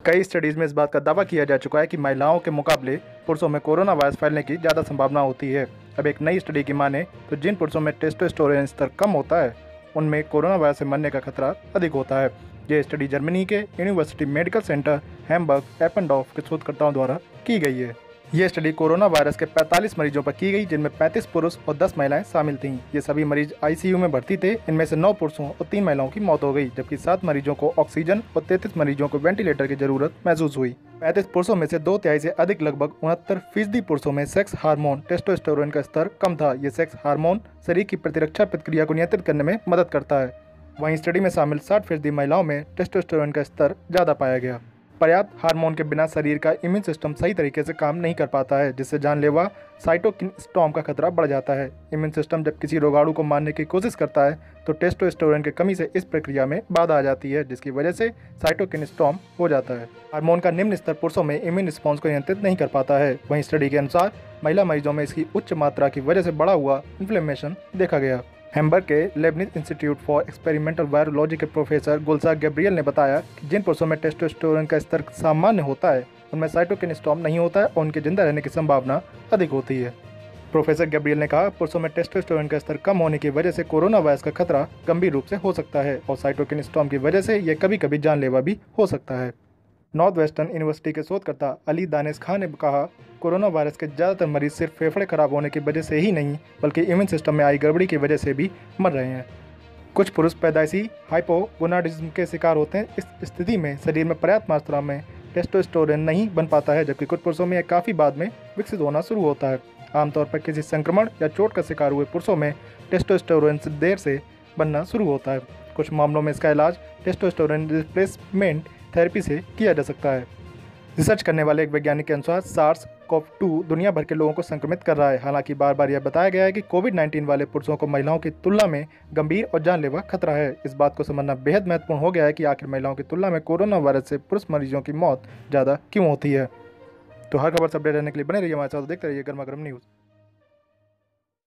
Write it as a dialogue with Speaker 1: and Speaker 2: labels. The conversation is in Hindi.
Speaker 1: कई स्टडीज में इस बात का दावा किया जा चुका है कि महिलाओं के मुकाबले पुरुषों में कोरोना वायरस फैलने की ज़्यादा संभावना होती है। अब एक नई स्टडी की माने तो जिन पुरुषों में टेस्टोस्टेरोन स्तर कम होता है उनमें कोरोना वायरस से मरने का खतरा अधिक होता है। यह स्टडी जर्मनी के यूनिवर्सिटी मेडिकल सेंटर हैम्बर्ग एपेंडॉर्फ के शोधकर्ताओं द्वारा की गई है। ये स्टडी कोरोना वायरस के 45 मरीजों पर की गई, जिनमें 35 पुरुष और 10 महिलाएं शामिल थीं। ये सभी मरीज आईसीयू में भर्ती थे। इनमें से 9 पुरुषों और 3 महिलाओं की मौत हो गई, जबकि 7 मरीजों को ऑक्सीजन और 33 मरीजों को वेंटिलेटर की जरूरत महसूस हुई। 35 पुरुषों में से 2/3 से अधिक, लगभग 69% पुरुषों में सेक्स हार्मोन टेस्टोस्टेरोन का स्तर कम था। ये सेक्स हार्मोन शरीर की प्रतिरक्षा प्रक्रिया को नियंत्रित करने में मदद करता है। वहीं स्टडी में शामिल 60% महिलाओं में टेस्टोस्टेरोन का स्तर ज़्यादा पाया गया। पर्याप्त हार्मोन के बिना शरीर का इम्यून सिस्टम सही तरीके से काम नहीं कर पाता है, जिससे जानलेवा साइटोकिन स्टॉर्म का खतरा बढ़ जाता है। इम्यून सिस्टम जब किसी रोगाणु को मारने की कोशिश करता है तो टेस्टोस्टेरोन की कमी से इस प्रक्रिया में बाधा आ जाती है, जिसकी वजह से साइटोकिन स्टॉर्म हो जाता है। हार्मोन का निम्न स्तर पुरुषों में इम्यून रिस्पॉन्स को नियंत्रित नहीं कर पाता है। वहीं स्टडी के अनुसार महिला मरीजों में इसकी उच्च मात्रा की वजह से बढ़ा हुआ इन्फ्लेमेशन देखा गया। हैम्बर्ग के Lebanese institute for experimental virology के प्रोफेसर गुलजार गैब्रियल ने बताया कि जिन पुरुषों में टेस्टोस्टेरोन का स्तर सामान्य होता है उनमें साइटोकिन स्टॉर्म नहीं होता है और उनके जिंदा रहने की संभावना अधिक होती है। प्रोफेसर गैब्रियल ने कहा, पुरुषों में टेस्टोस्टेरोन का स्तर कम होने की वजह से कोरोना वायरस का खतरा गंभीर रूप से हो सकता है और साइटोकिन स्टॉर्म की वजह से यह कभी कभी जानलेवा भी हो सकता है। नॉर्थ वेस्टर्न यूनिवर्सिटी के शोधकर्ता अली दानिश खान ने कहा, कोरोना वायरस के ज़्यादातर मरीज सिर्फ फेफड़े खराब होने की वजह से ही नहीं बल्कि इम्यून सिस्टम में आई गड़बड़ी की वजह से भी मर रहे हैं। कुछ पुरुष पैदाइशी हाइपोगोनाडिज्म के शिकार होते हैं। इस स्थिति में शरीर में पर्याप्त मात्रा में टेस्टोस्टेरोन नहीं बन पाता है, जबकि कुछ पुरुषों में यह काफ़ी बाद में विकसित होना शुरू होता है। आमतौर पर किसी संक्रमण या चोट का शिकार हुए पुरुषों में टेस्टोस्टेरोन देर से बनना शुरू होता है। कुछ मामलों में इसका इलाज टेस्टोस्टेरोन रिप्लेसमेंट थेरेपी से किया जा सकता है। रिसर्च करने वाले एक वैज्ञानिक के अनुसार SARS-CoV-2 दुनिया भर के लोगों को संक्रमित कर रहा है। हालांकि बार बार यह बताया गया है कि कोविड-19 वाले पुरुषों को महिलाओं की तुलना में गंभीर और जानलेवा खतरा है। इस बात को समझना बेहद महत्वपूर्ण हो गया है कि आखिर महिलाओं की तुलना में कोरोना वायरस से पुरुष मरीजों की मौत ज़्यादा क्यों होती है। तो हर खबर से अपडेट रहने के लिए बने रहिए हमारे साथ, देखते रहिए गर्मा गर्म न्यूज़।